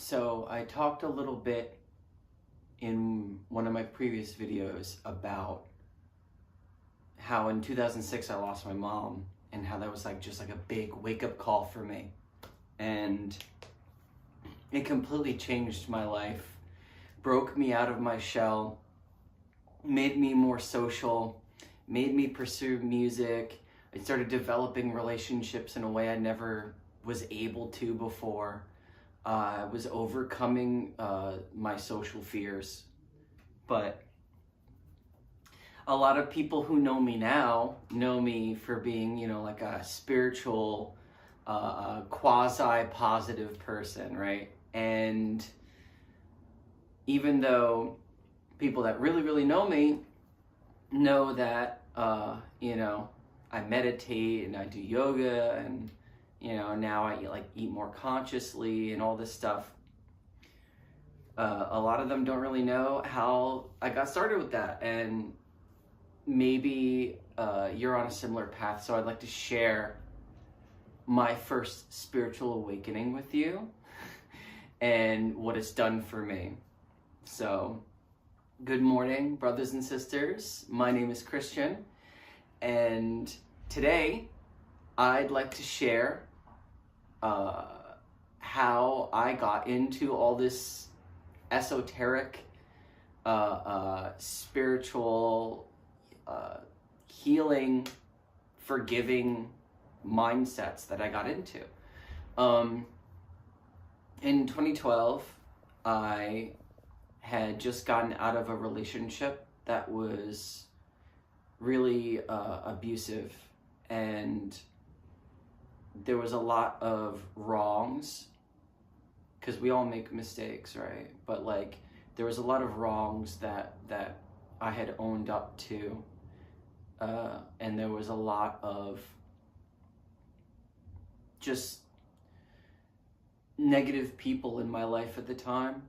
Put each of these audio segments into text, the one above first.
So I talked a little bit in one of my previous videos about how in 2006 I lost my mom and how that was just like a big wake-up call for me. And it completely changed my life, broke me out of my shell, made me more social, made me pursue music. I started developing relationships in a way I never was able to before. I was overcoming my social fears. But a lot of people who know me now know me for being, like a spiritual, quasi-positive person, right? And even though people that really, really know me know that, I meditate and I do yoga and, now I eat more consciously and all this stuff. A lot of them don't really know how I got started with that, and maybe you're on a similar path, so I'd like to share my first spiritual awakening with you and what it's done for me. So, good morning, brothers and sisters. My name is Christian, and today I'd like to share how I got into all this esoteric, spiritual, healing, forgiving mindsets that I got into. In 2012, I had just gotten out of a relationship that was really abusive, and there was a lot of wrongs, because we all make mistakes, right? But there was a lot of wrongs that I had owned up to, and there was a lot of just negative people in my life at the time,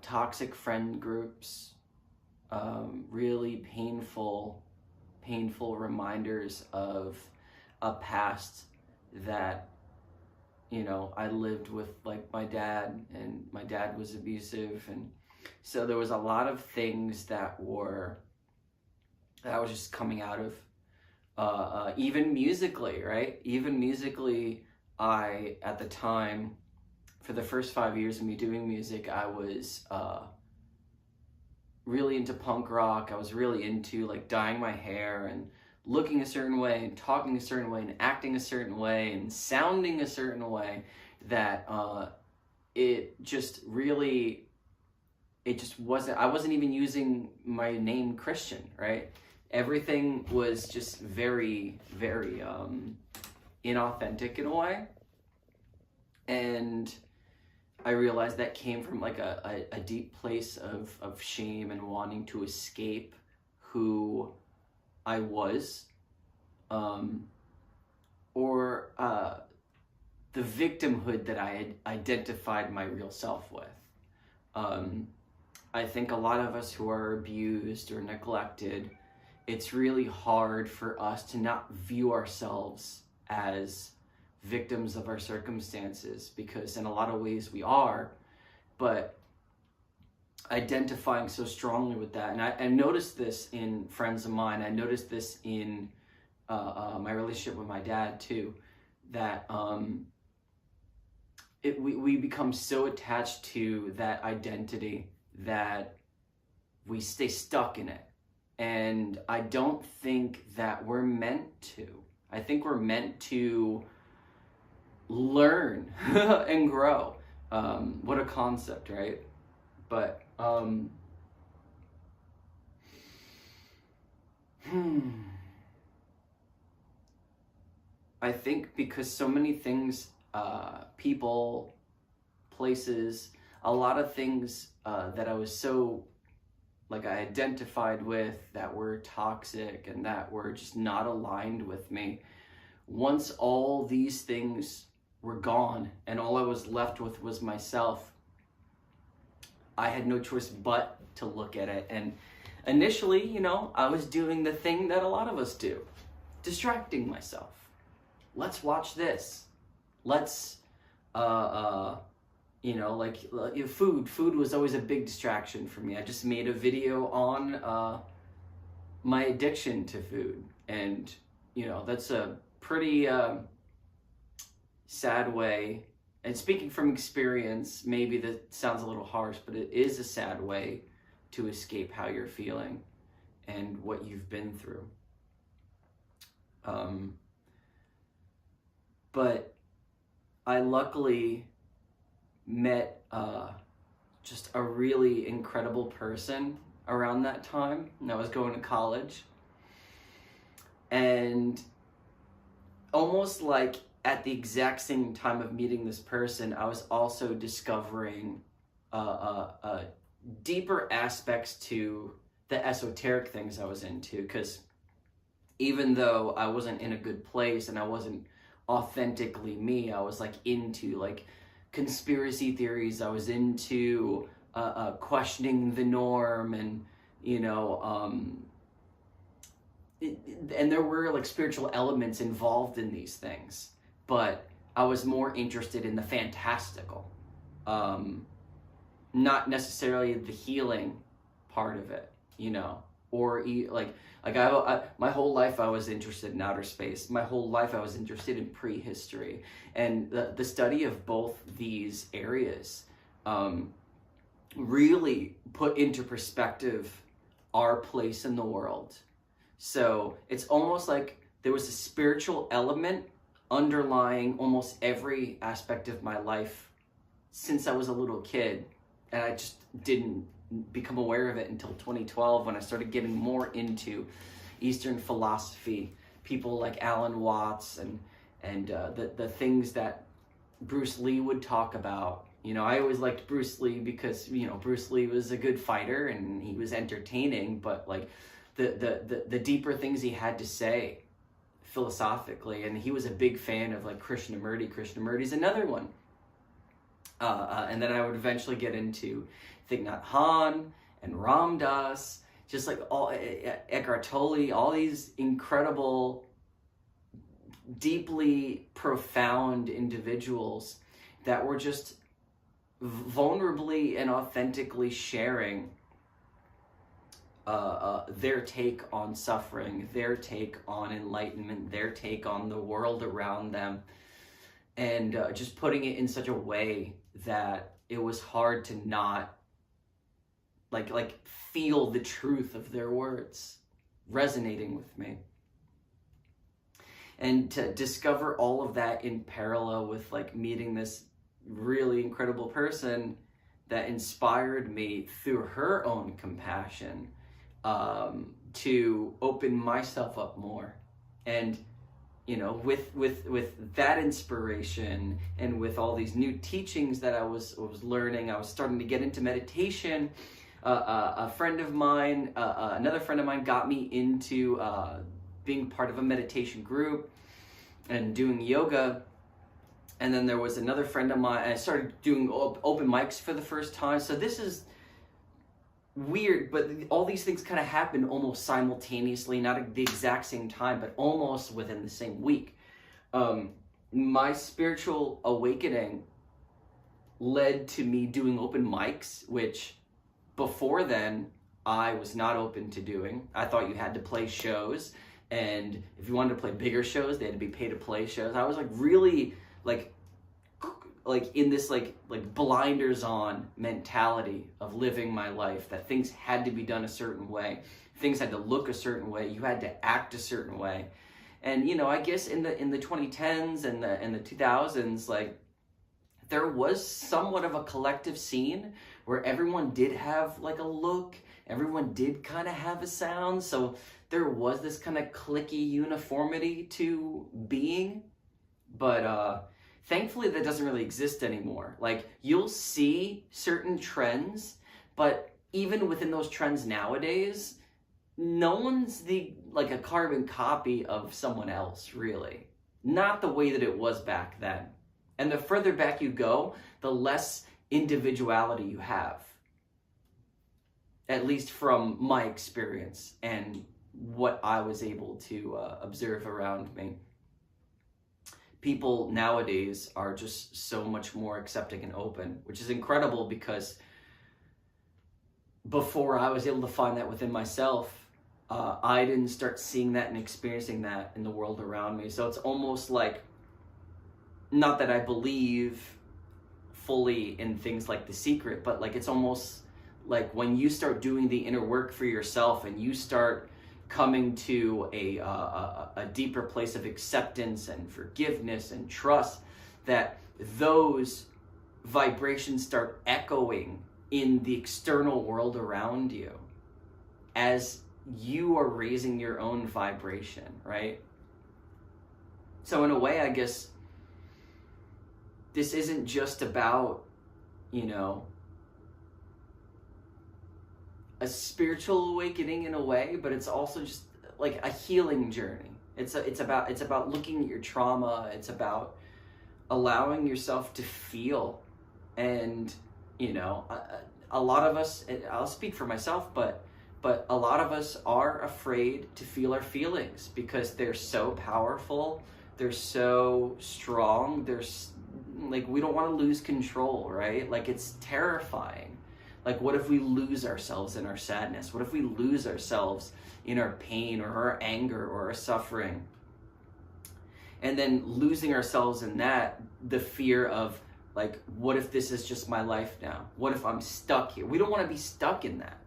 toxic friend groups, really painful reminders of a past that I lived with my dad, and my dad was abusive, and so there was a lot of things that was just coming out of, even musically, right? Even musically, I, at the time, for the first 5 years of me doing music, I was really into punk rock. I was really into dyeing my hair and looking a certain way and talking a certain way and acting a certain way and sounding a certain way, that it just wasn't, I wasn't even using my name Christian, right? Everything was just very, very inauthentic in a way. And I realized that came from a deep place of shame and wanting to escape who I was, or the victimhood that I had identified my real self with. I think a lot of us who are abused or neglected, it's really hard for us to not view ourselves as victims of our circumstances, because in a lot of ways we are, but identifying so strongly with that. And I noticed this in friends of mine. I noticed this in my relationship with my dad too, that we become so attached to that identity that we stay stuck in it. And I don't think that we're meant to. I think we're meant to learn and grow. What a concept, right? But I think because so many things, people, places, a lot of things that I was so I identified with, that were toxic and that were just not aligned with me. Once all these things were gone and all I was left with was myself, I had no choice but to look at it. And initially, I was doing the thing that a lot of us do, distracting myself. Let's watch this. Let's you know, like food was always a big distraction for me. I just made a video on my addiction to food, and you know, that's a pretty sad way. And speaking from experience, maybe that sounds a little harsh, but it is a sad way to escape how you're feeling and what you've been through. But I luckily met just a really incredible person around that time, and I was going to college. And almost like at the exact same time of meeting this person, I was also discovering deeper aspects to the esoteric things I was into, because even though I wasn't in a good place and I wasn't authentically me, I was like into like conspiracy theories, I was into questioning the norm, and you know, and there were like spiritual elements involved in these things, but I was more interested in the fantastical, not necessarily the healing part of it, you know, or like I my whole life I was interested in outer space. My whole life I was interested in prehistory, and the study of both these areas really put into perspective our place in the world. So it's almost like there was a spiritual element underlying almost every aspect of my life since I was a little kid, and I just didn't become aware of it until 2012, when I started getting more into Eastern philosophy, people like Alan Watts, and the things that Bruce Lee would talk about. You know, I always liked Bruce Lee because, you know, Bruce Lee was a good fighter and he was entertaining, but like the deeper things he had to say philosophically, and he was a big fan of like Krishnamurti. Krishnamurti's another one. And then I would eventually get into Thich Nhat Hanh and Ram Dass, just like all Eckhart Tolle, all these incredible, deeply profound individuals that were just vulnerably and authentically sharing their take on suffering, their take on enlightenment, their take on the world around them, and just putting it in such a way that it was hard to not like feel the truth of their words resonating with me. And to discover all of that in parallel with like meeting this really incredible person that inspired me through her own compassion to open myself up more. And you know, with that inspiration and with all these new teachings that I was learning, I was starting to get into meditation. A friend of mine, another friend of mine, got me into being part of a meditation group and doing yoga. And then there was another friend of mine, I started doing open mics for the first time. So this is weird, but all these things kind of happen almost simultaneously, not at the exact same time, but almost within the same week. My spiritual awakening led to me doing open mics, which before then I was not open to doing. I thought you had to play shows, and if you wanted to play bigger shows, they had to be pay to play shows. I was like really like in this like blinders on mentality of living my life, that things had to be done a certain way, things had to look a certain way, you had to act a certain way. And you know, I guess in the 2010s and the 2000s, like there was somewhat of a collective scene where everyone did have like a look, everyone did kind of have a sound, so there was this kind of cliquey uniformity to being. But thankfully that doesn't really exist anymore. Like you'll see certain trends, but even within those trends nowadays, no one's like a carbon copy of someone else, really. Not the way that it was back then. And the further back you go, the less individuality you have. At least from my experience and what I was able to observe around me. people nowadays are just so much more accepting and open, which is incredible, because before I was able to find that within myself, I didn't start seeing that and experiencing that in the world around me. So it's almost like, not that I believe fully in things like The Secret, but like it's almost like when you start doing the inner work for yourself and you start coming to a deeper place of acceptance and forgiveness and trust, that those vibrations start echoing in the external world around you as you are raising your own vibration, right? So in a way, I guess this isn't just about, you know, a spiritual awakening in a way, but it's also just like a healing journey. It's about looking at your trauma. It's about allowing yourself to feel. And, you know, a lot of us, I'll speak for myself, but a lot of us are afraid to feel our feelings because they're so powerful. They're so strong. Like, we don't want to lose control, right? Like, it's terrifying. Like, what if we lose ourselves in our sadness? What if we lose ourselves in our pain or our anger or our suffering? And then losing ourselves in that, the fear of, like, what if this is just my life now? What if I'm stuck here? We don't want to be stuck in that.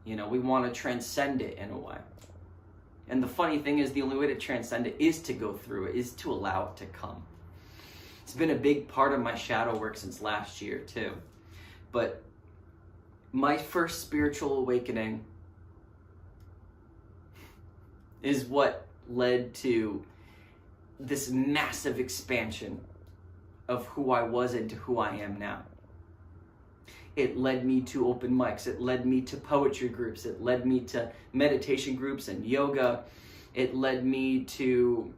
You know, we want to transcend it in a way. And the funny thing is, the only way to transcend it is to go through it, is to allow it to come. It's been a big part of my shadow work since last year, too. But my first spiritual awakening is what led to this massive expansion of who I was into who I am now. It led me to open mics. It led me to poetry groups. It led me to meditation groups and yoga. It led me to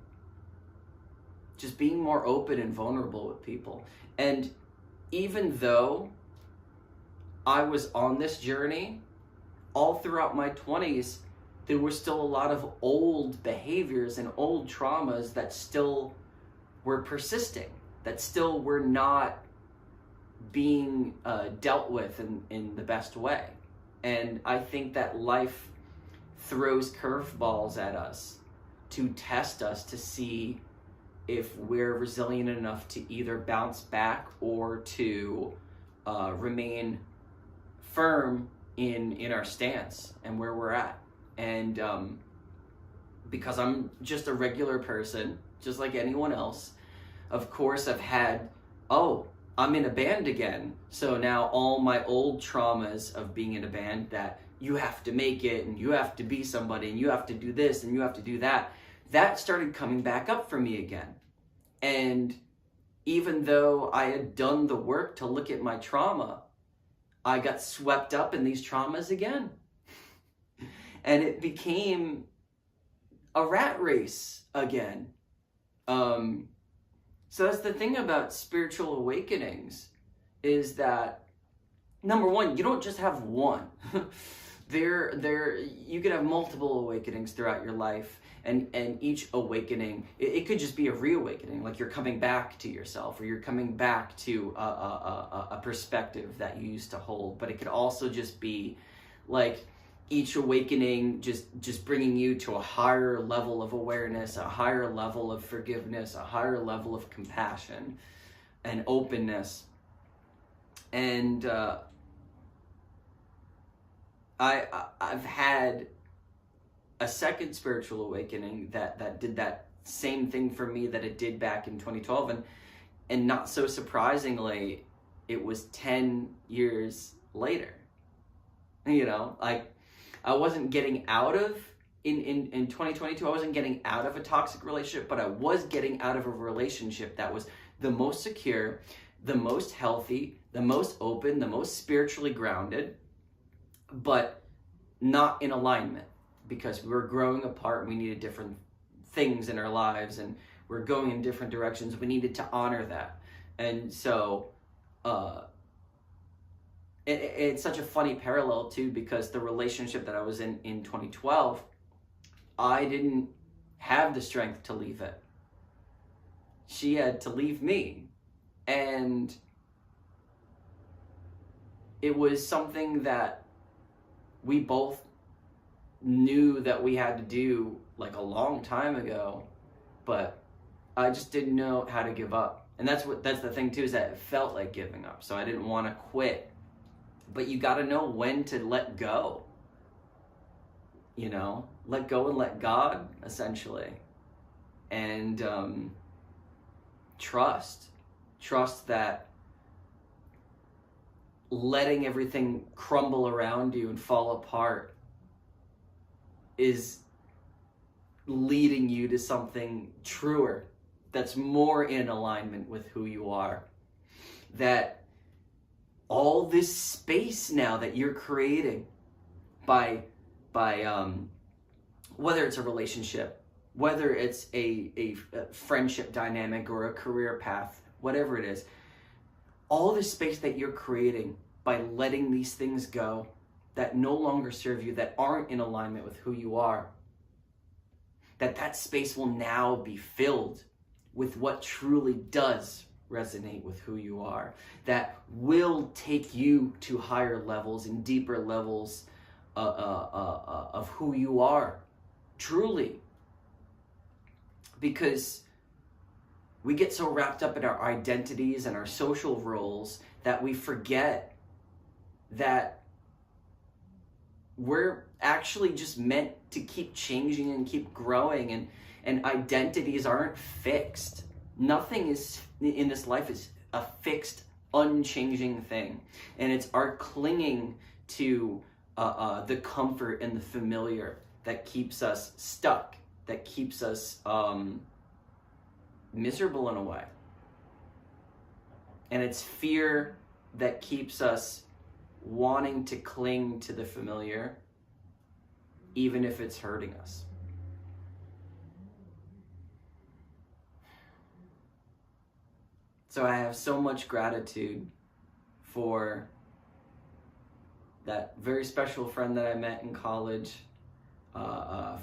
just being more open and vulnerable with people. And even though I was on this journey, all throughout my 20s, there were still a lot of old behaviors and old traumas that still were persisting, that still were not being dealt with in the best way. And I think that life throws curveballs at us to test us, to see if we're resilient enough to either bounce back or to remain firm in our stance and where we're at. And because I'm just a regular person, just like anyone else, of course I've had, I'm in a band again. So now all my old traumas of being in a band, that you have to make it and you have to be somebody and you have to do this and you have to do that, that started coming back up for me again. And even though I had done the work to look at my trauma, I got swept up in these traumas again. And it became a rat race again. So that's the thing about spiritual awakenings, is that, number one, you don't just have one. You could have multiple awakenings throughout your life, and each awakening, it could just be a reawakening, like you're coming back to yourself, or you're coming back to a perspective that you used to hold. But it could also just be like each awakening just bringing you to a higher level of awareness, a higher level of forgiveness, a higher level of compassion and openness. And I've had a second spiritual awakening that did that same thing for me that it did back in 2012, and not so surprisingly, it was 10 years later. You know, like, I wasn't getting out of, in 2022, I wasn't getting out of a toxic relationship, but I was getting out of a relationship that was the most secure, the most healthy, the most open, the most spiritually grounded, but not in alignment, because we were growing apart and we needed different things in our lives and we're going in different directions. We needed to honor that. And so, it's such a funny parallel too, because the relationship that I was in 2012, I didn't have the strength to leave it. she had to leave me. And it was something that we both knew that we had to do like a long time ago, but I just didn't know how to give up. And that's the thing too, is that it felt like giving up. So I didn't want to quit. But you got to know when to let go. You know, let go and let God, essentially. And trust that letting everything crumble around you and fall apart is leading you to something truer, that's more in alignment with who you are. That all this space now that you're creating by whether it's a relationship, whether it's a friendship dynamic or a career path, whatever it is, all this space that you're creating by letting these things go that no longer serve you, that aren't in alignment with who you are, that space will now be filled with what truly does resonate with who you are, that will take you to higher levels and deeper levels of who you are, truly. Because we get so wrapped up in our identities and our social roles that we forget that we're actually just meant to keep changing and keep growing, and identities aren't fixed. Nothing is in this life is a fixed, unchanging thing. And it's our clinging to the comfort and the familiar that keeps us stuck, that keeps us miserable in a way. And it's fear that keeps us wanting to cling to the familiar, even if it's hurting us. So I have so much gratitude for that very special friend that I met in college,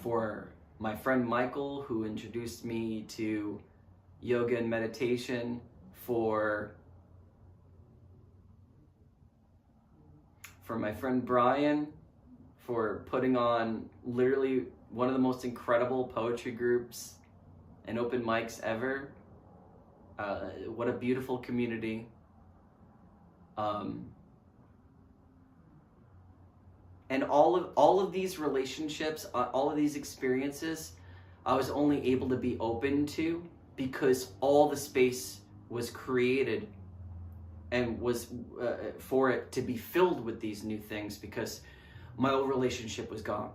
for my friend Michael, who introduced me to yoga and meditation, for my friend Brian, for putting on literally one of the most incredible poetry groups and open mics ever. What a beautiful community. And all of these relationships, all of these experiences, I was only able to be open to because all the space was created and was for it to be filled with these new things, because my old relationship was gone.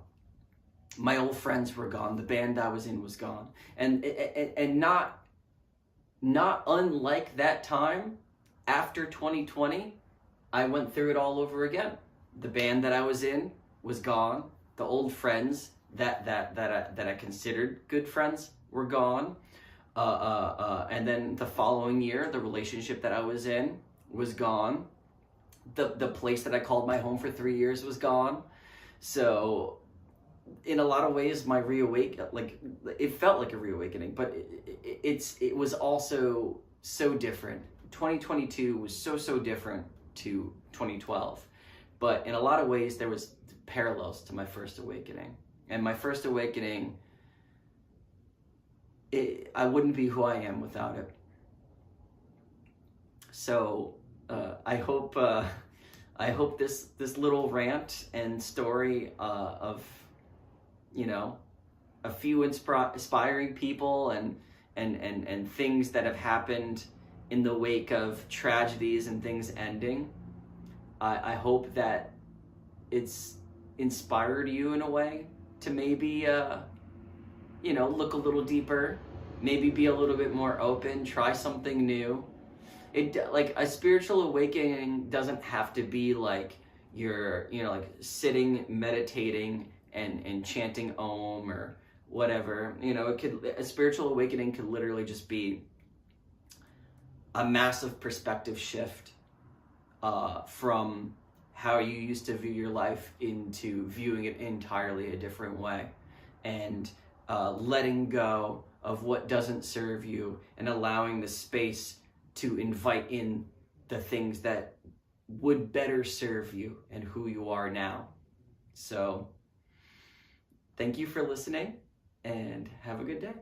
My old friends were gone. The band I was in was gone. And not unlike that time, after 2020, I went through it all over again. The band that I was in was gone. The old friends that I considered good friends were gone. And then the following year, the relationship that I was in was gone. The place that I called my home for 3 years was gone. So in a lot of ways, my it felt like a reawakening, but it was also so different. 2022 was so different to 2012. But in a lot of ways, there was parallels to my first awakening. And my first awakening, I wouldn't be who I am without it. So I hope this little rant and story of, you know, a few inspiring people and things that have happened in the wake of tragedies and things ending. I hope that it's inspired you in a way to maybe, look a little deeper, maybe be a little bit more open, try something new. Like a spiritual awakening doesn't have to be like you're, like sitting, meditating and chanting Om or whatever. A spiritual awakening could literally just be a massive perspective shift. From how you used to view your life into viewing it entirely a different way, and letting go of what doesn't serve you and allowing the space to invite in the things that would better serve you and who you are now. So thank you for listening and have a good day.